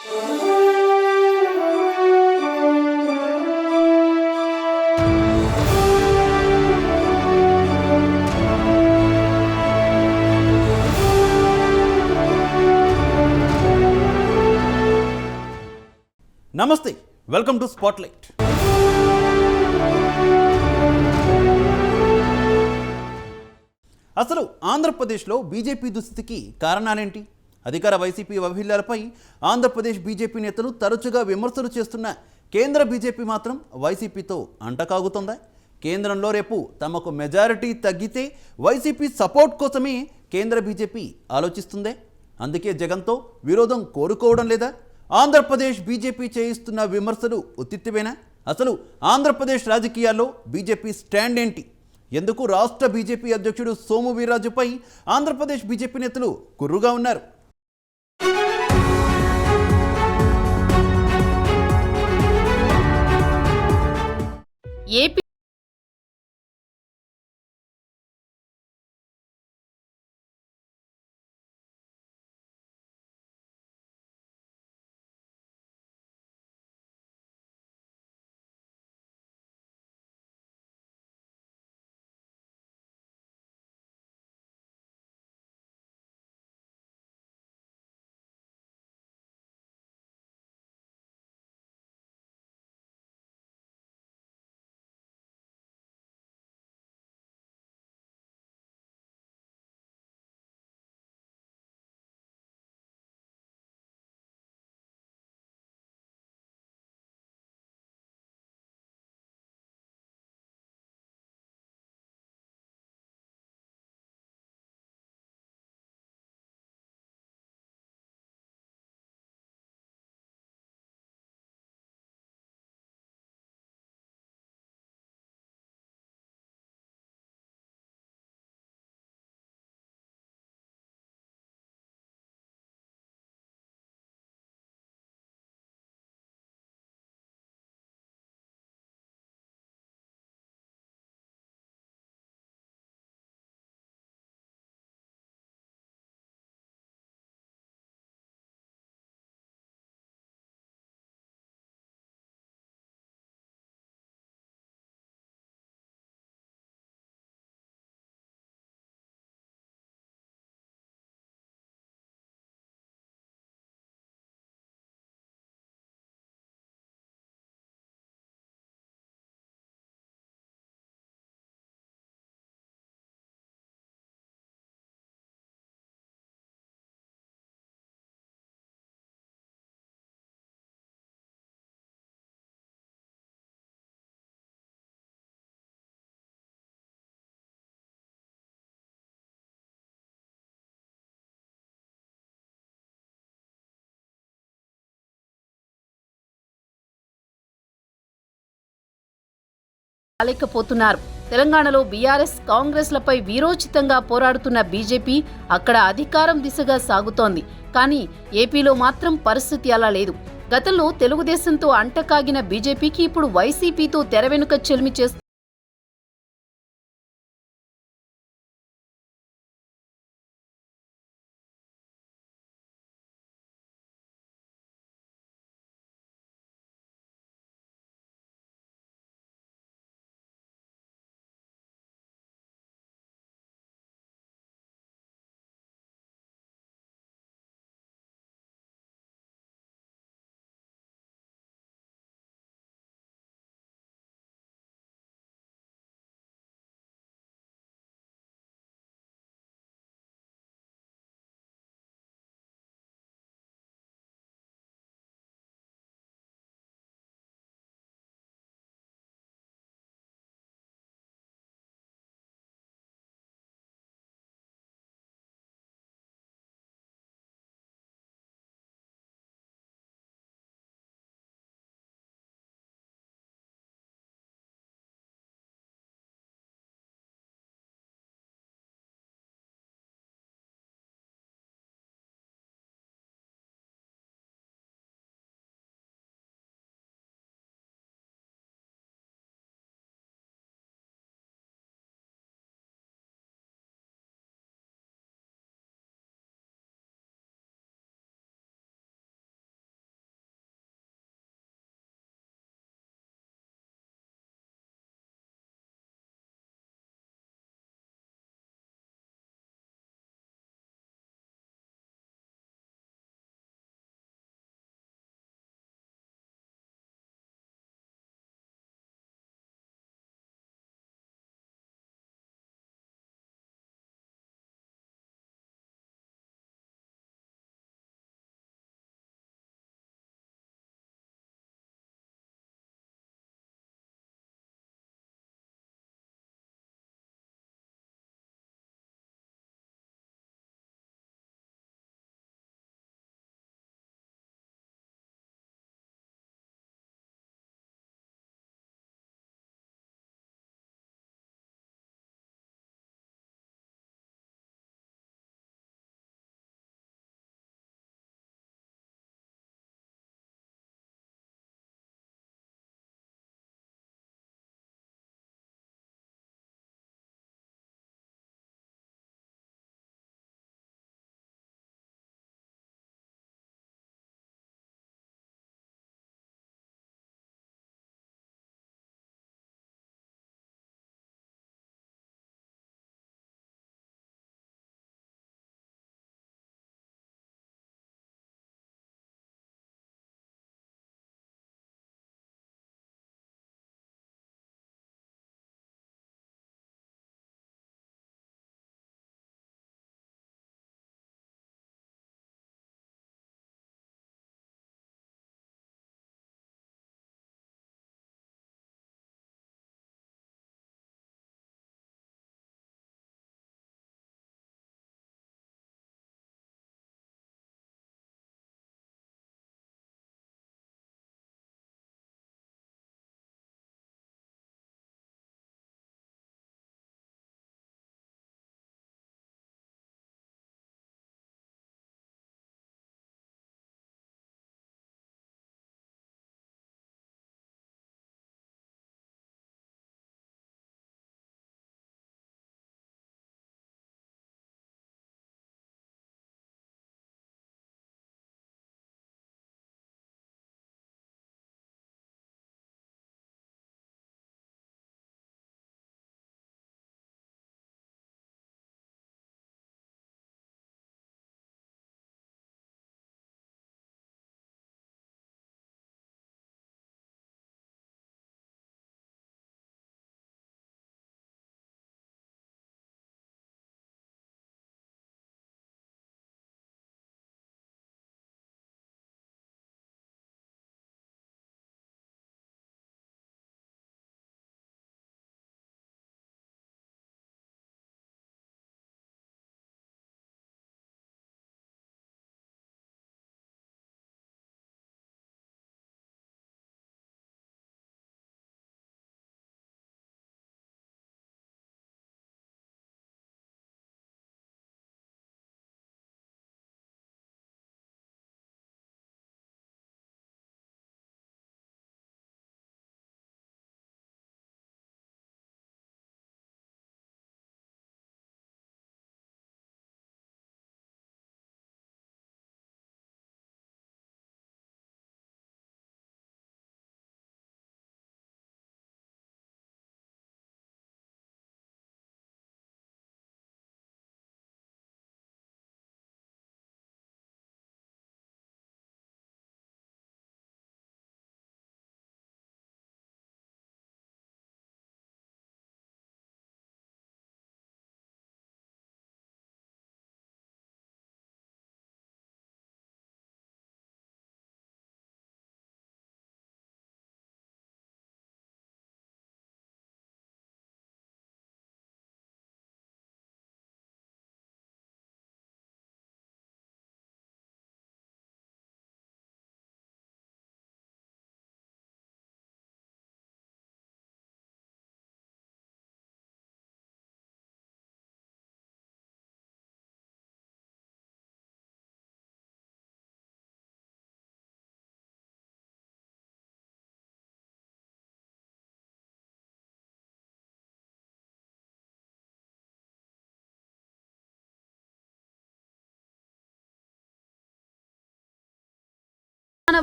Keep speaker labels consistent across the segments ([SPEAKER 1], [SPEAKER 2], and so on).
[SPEAKER 1] నమస్తే, welcome to spotlight. అసలు ఆంధ్రప్రదేశ్లో బీజేపీ దుస్థితికి కారణాలేంటి? అధికార వైసీపీ వైఫల్యాలపై ఆంధ్రప్రదేశ్ బీజేపీ నేతలు తరచుగా విమర్శలు చేస్తున్న కేంద్ర బీజేపీ మాత్రం వైసీపీతో అంటకాగుతుందా? కేంద్రంలో రేపు తమకు మెజారిటీ తగ్గితే వైసీపీ సపోర్ట్ కోసమే కేంద్ర బీజేపీ ఆలోచిస్తుందే. అందుకే జగన్తో విరోధం కోరుకోవడం లేదా? ఆంధ్రప్రదేశ్ బీజేపీ చేయిస్తున్న విమర్శలు ఉత్తివేనా? అసలు ఆంధ్రప్రదేశ్ రాజకీయాల్లో బీజేపీ స్టాండ్ ఏంటి? ఎందుకు రాష్ట్ర బీజేపీ అధ్యక్షుడు సోము వీర్రాజుపై ఆంధ్రప్రదేశ్ బీజేపీ నేతలు కుర్రుగా ఉన్నారు?
[SPEAKER 2] ఏపీ రాలేకపోతున్నారు. తెలంగాణలో బీఆర్ఎస్ కాంగ్రెస్లపై వీరోచితంగా పోరాడుతున్న బీజేపీ అక్కడ అధికారం దిశగా సాగుతోంది. కానీ ఏపీలో మాత్రం పరిస్థితి అలా లేదు. గతంలో తెలుగుదేశంతో అంటకాగిన బీజేపీకి ఇప్పుడు వైసీపీతో తెర వెనుక చెలిమి చేస్తుంది.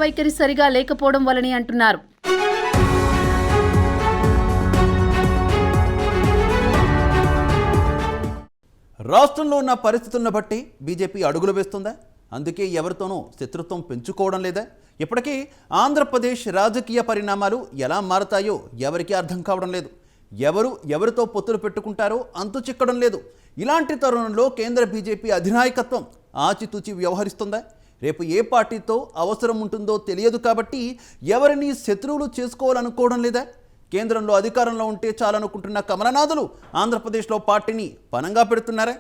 [SPEAKER 2] వైఖరి సరిగా లేకపోవడం వలని అంటున్నారు.
[SPEAKER 1] రాష్ట్రంలో ఉన్న పరిస్థితులను బట్టి బీజేపీ అడుగులు వేస్తుందా? అందుకే ఎవరితోనూ శత్రుత్వం పెంచుకోవడం లేదా? ఇప్పటికీ ఆంధ్రప్రదేశ్ రాజకీయ పరిణామాలు ఎలా మారతాయో ఎవరికీ అర్థం కావడం లేదు. ఎవరితో పొత్తులు పెట్టుకుంటారో అంతు చిక్కడం లేదు. ఇలాంటి తరుణంలో కేంద్ర బీజేపీ అధినాయకత్వం ఆచితూచి వ్యవహరిస్తుందా? రేపు ఏ పార్టీతో అవసరం ఉంటుందో తెలియదు కాబట్టి ఎవరిని శత్రువులు చేసుకోవాలనుకోవడం లేదా? కేంద్రంలో అధికారంలో ఉంటే చాలనుకుంటున్న కమలనాథులు ఆంధ్రప్రదేశ్లో పార్టీని పనంగా పెడుతున్నారా?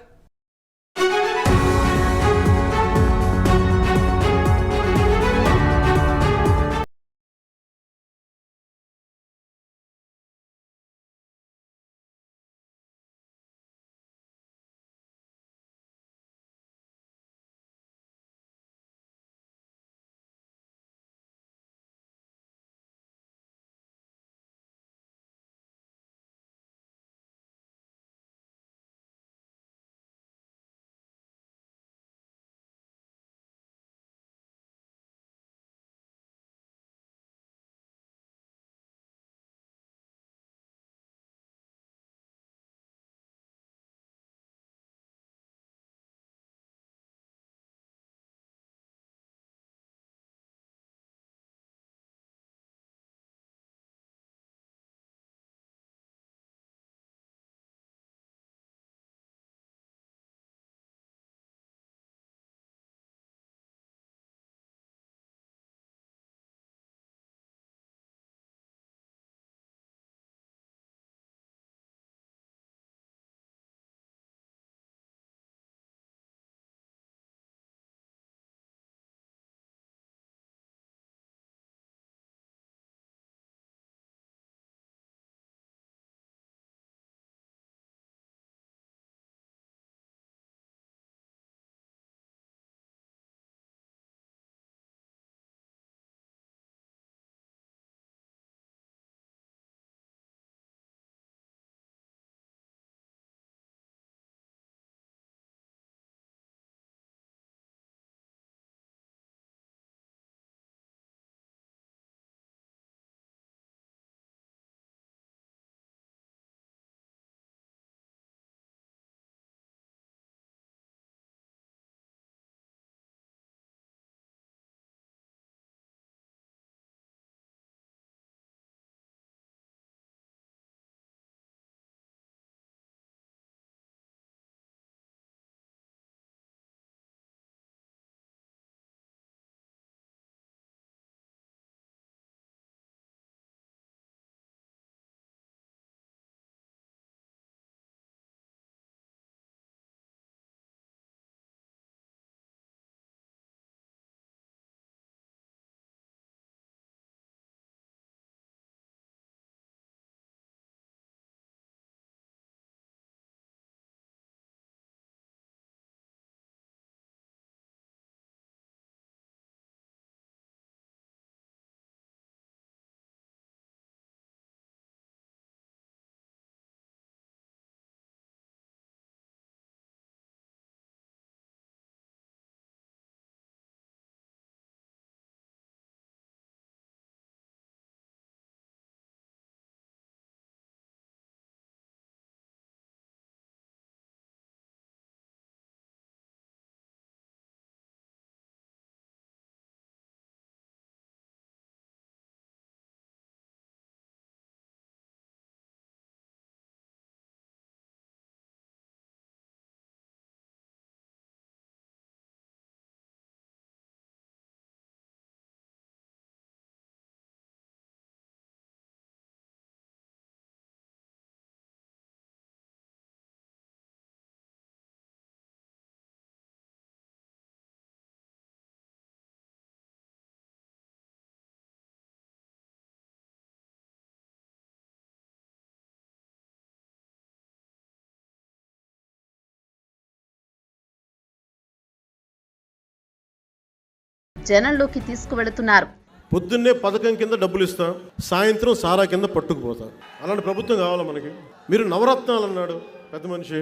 [SPEAKER 2] జనంలోకి తీసుకువెళుతున్నారు.
[SPEAKER 3] పొద్దున్నే పథకం కింద డబ్బులు ఇస్తాం, సాయంత్రం సారా కింద పట్టుకుపోతాం. అలాంటి ప్రభుత్వం కావాలా మనకి? మీరు నవరత్నాలు అన్నాడు పెద్ద మనిషి,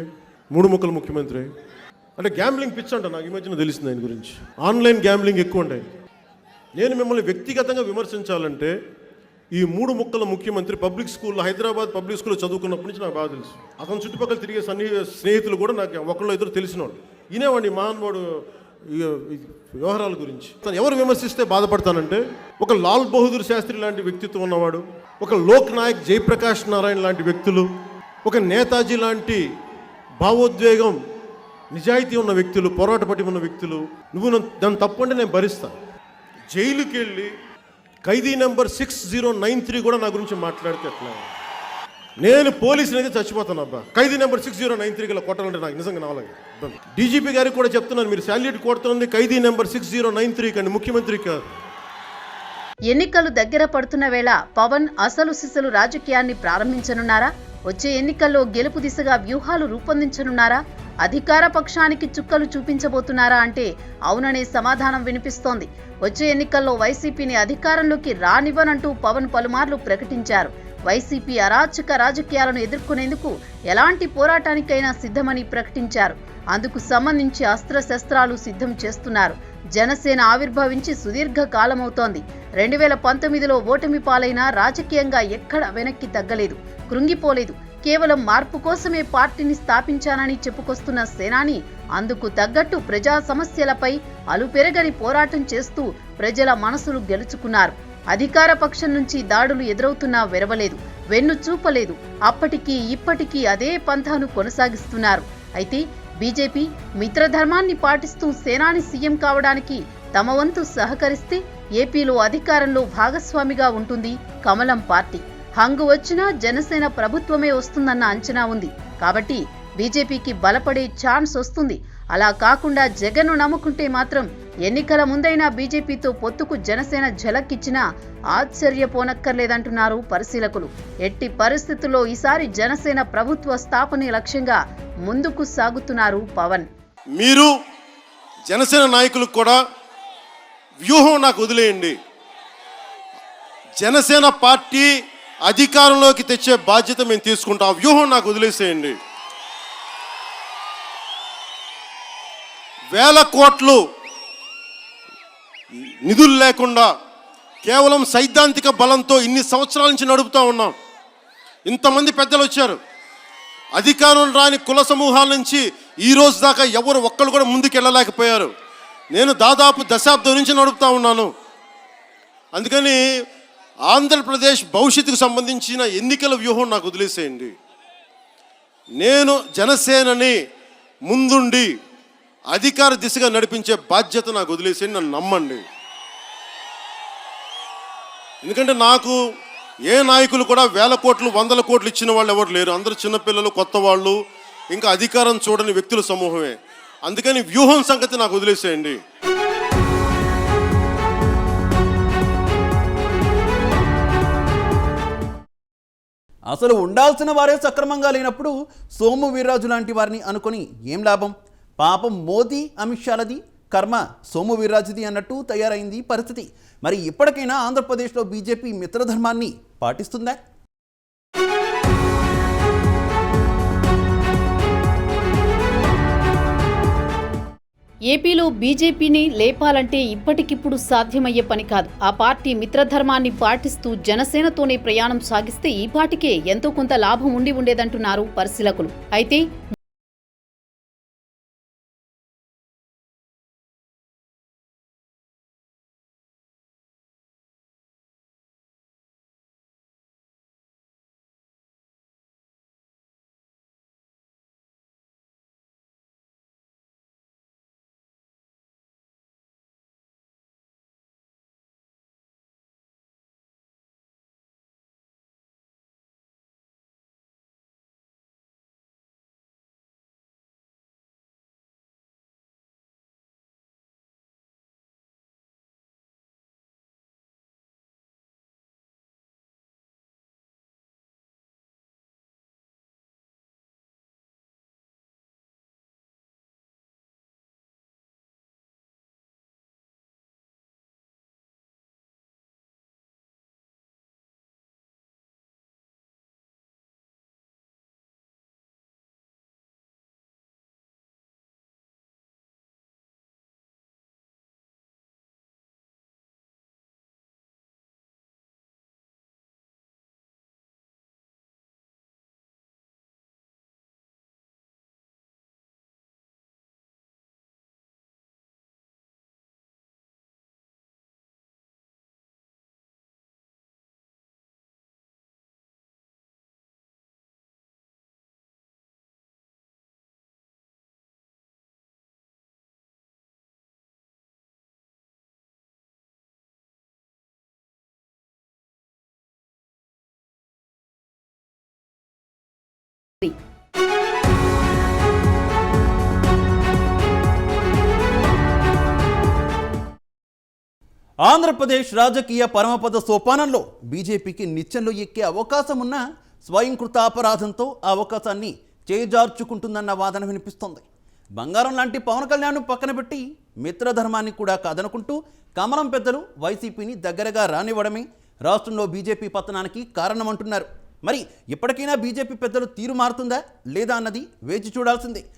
[SPEAKER 3] 3 ముక్కల ముఖ్యమంత్రి. అంటే గ్యాంబ్లింగ్ పిచ్ అంట. నాకు ఈ మధ్యన తెలిసింది ఆయన గురించి. ఆన్లైన్ గ్యాంబ్లింగ్ ఎక్కువ ఉంటాయి. నేను మిమ్మల్ని వ్యక్తిగతంగా విమర్శించాలంటే ఈ 3 ముక్కల ముఖ్యమంత్రి పబ్లిక్ స్కూల్లో, హైదరాబాద్ పబ్లిక్ స్కూల్లో చదువుకున్నప్పటి నుంచి నాకు బాగా తెలుసు. అతని చుట్టుపక్కల తిరిగే స్నేహితులు కూడా నాకు ఒకళ్ళు ఇద్దరు తెలిసినవాడు. ఈనేవాడిని మహానుభావుడు ఈ వ్యవహారాల గురించి. తను ఎవరు విమర్శిస్తే బాధపడతానంటే, ఒక లాల్ బహదూర్ శాస్త్రి లాంటి వ్యక్తిత్వం ఉన్నవాడు, ఒక లోక్ నాయక్ జయప్రకాష్ నారాయణ లాంటి వ్యక్తులు, ఒక నేతాజీ లాంటి భావోద్వేగం నిజాయితీ ఉన్న వ్యక్తులు, పోరాట పట్టి ఉన్న వ్యక్తులు, నువ్వు దాన్ని తప్పు అంటే నేను భరిస్తాను. జైలుకి వెళ్ళి ఖైదీ నెంబర్ 6093 కూడా నా గురించి మాట్లాడితే ఎట్లా? నేను పోలీసుని అయితే చచ్చిపోతాను అబ్బా. ఖైదీ నెంబర్ 6093 గల కొట్టాలంటే నాకు నిజంగా నాలుగు. డీజీపీ గారికి కూడా చెప్తున్నాను, మీరు శాల్యూట్ కొడుతుంది ఖైదీ నెంబర్ 6093 కండి, ముఖ్యమంత్రి కాదు.
[SPEAKER 2] ఎన్నికలు దగ్గర పడుతున్న వేళ పవన్ అసలు సిసలు రాజకీయాన్ని ప్రారంభించనున్నారా? వచ్చే ఎన్నికల్లో గెలుపు దిశగా వ్యూహాలు రూపొందించనున్నారా? అధికార పక్షానికి చుక్కలు చూపించబోతున్నారా అంటే అవుననే సమాధానం వినిపిస్తోంది. వచ్చే ఎన్నికల్లో వైసీపీని అధికారంలోకి రానివ్వనంటూ పవన్ పలుమార్లు ప్రకటించారు. వైసీపీ అరాచక రాజకీయాలను ఎదుర్కొనేందుకు ఎలాంటి పోరాటానికైనా సిద్ధమని ప్రకటించారు. అందుకు సంబంధించి అస్త్రశస్త్రాలు సిద్ధం చేస్తున్నారు. జనసేన ఆవిర్భవించి సుదీర్ఘ కాలమవుతోంది. 2019లో ఓటమి పాలైనా రాజకీయంగా ఎక్కడ వెనక్కి తగ్గలేదు, కృంగిపోలేదు. కేవలం మార్పు కోసమే పార్టీని స్థాపించానని చెప్పుకొస్తున్న సేనాని అందుకు తగ్గట్టు ప్రజా సమస్యలపై అలుపెరగని పోరాటం చేస్తూ ప్రజల మనసులు గెలుచుకున్నారు. అధికార పక్షం నుంచి దాడులు ఎదురవుతున్నా వెరవలేదు, వెన్ను చూపలేదు. అప్పటికీ ఇప్పటికీ అదే పంథాను కొనసాగిస్తున్నారు. అయితే బీజేపీ మిత్రధర్మాన్ని పాటిస్తూ సేనాని సీఎం కావడానికి తమ వంతు సహకరిస్తే ఏపీలో అధికారంలో భాగస్వామిగా ఉంటుంది కమలం పార్టీ. హంగు వచ్చినా జనసేన ప్రభుత్వమే వస్తుందన్న అంచనా ఉంది. కాబట్టి బీజేపీకి బలపడే ఛాన్స్ వస్తుంది. అలా కాకుండా జగన్ను నమ్ముకుంటే మాత్రం ఎన్నికల ముందైనా బీజేపీతో పొత్తుకు జనసేన ఝలక్కిచ్చినా ఆశ్చర్యపోనక్కర్లేదంటున్నారు పరిశీలకులు. ఎట్టి పరిస్థితుల్లో ఈసారి జనసేన ప్రభుత్వ స్థాపనే లక్ష్యంగా ముందుకు సాగుతున్నారు పవన్.
[SPEAKER 3] మీరు జనసేన నాయకులకు కూడా వ్యూహం నాకు వదిలేయండి. జనసేన పార్టీ అధికారంలోకి తెచ్చే బాధ్యత మేము తీసుకుంటాం. ఆ వ్యూహం నాకు వదిలేసేయండి. వేల కోట్లు నిధులు లేకుండా కేవలం సైద్ధాంతిక బలంతో ఇన్ని సంవత్సరాల నుంచి నడుపుతూ ఉన్నాం. ఇంతమంది పెద్దలు వచ్చారు. అధికారం రాని కుల సమూహాల నుంచి ఈ రోజు దాకా ఎవరు ఒక్కరు కూడా ముందుకు వెళ్ళలేకపోయారు. నేను దాదాపు దశాబ్దం నుంచి నడుపుతా ఉన్నాను. అందుకని ఆంధ్రప్రదేశ్ భవిష్యత్తుకు సంబంధించిన ఎన్నికల వ్యూహం నాకు వదిలేసేయండి. నేను జనసేనని ముందుండి అధికార దిశగా నడిపించే బాధ్యత నాకు వదిలేసేయండి. నన్ను నమ్మండి. ఎందుకంటే నాకు ఏ నాయకులు కూడా వేల కోట్లు 100 కోట్లు ఇచ్చిన వాళ్ళు ఎవరు లేరు. అందరూ చిన్నపిల్లలు, కొత్త వాళ్ళు, ఇంకా అధికారం చూడని వ్యక్తుల సమూహమే. అందుకని వ్యూహం సంగతి నాకు వదిలేసేయండి.
[SPEAKER 1] అసలు ఉండాల్సిన వారే సక్రమంగా లేనప్పుడు సోము వీర్రాజు లాంటి వారిని అనుకొని ఏం లాభం? పాపం మోదీ అమిత్ షాలది కర్మ సోము వీర్రాజుది అన్నట్టు తయారైంది పరిస్థితి. మరి ఇప్పటికైనా ఆంధ్రప్రదేశ్లో బీజేపీ మిత్రధర్మాన్ని పాటిస్తుందా?
[SPEAKER 2] ఏపీలో బీజేపీని లేపాలంటే ఇప్పటికిప్పుడు సాధ్యమయ్యే పని కాదు. ఆ పార్టీ మిత్రధర్మాన్ని పాటిస్తూ జనసేనతోనే ప్రయాణం సాగిస్తే ఈ పార్టీకే ఎంతో కొంత లాభం ఉండి ఉండేదంటున్నారు పరిశీలకులు. అయితే
[SPEAKER 1] ఆంధ్రప్రదేశ్ రాజకీయ పరమపద సోపానంలో బీజేపీకి నిచ్చెనలు ఎక్కే అవకాశం ఉన్న స్వయంకృత అపరాధంతో ఆ అవకాశాన్ని చేజార్చుకుంటుందన్న వాదన వినిపిస్తోంది. బంగారం లాంటి పవన్ కళ్యాణ్ను పక్కన పెట్టి మిత్రధర్మాన్ని కూడా కాదనుకుంటూ కమలం పెద్దలు వైసీపీని దగ్గరగా రానివ్వడమే రాష్ట్రంలో బీజేపీ పతనానికి కారణమంటున్నారు. మరి ఇప్పటికైనా బీజేపీ పెద్దలు తీరు మారుతుందా లేదా అన్నది వేచి చూడాల్సిందే.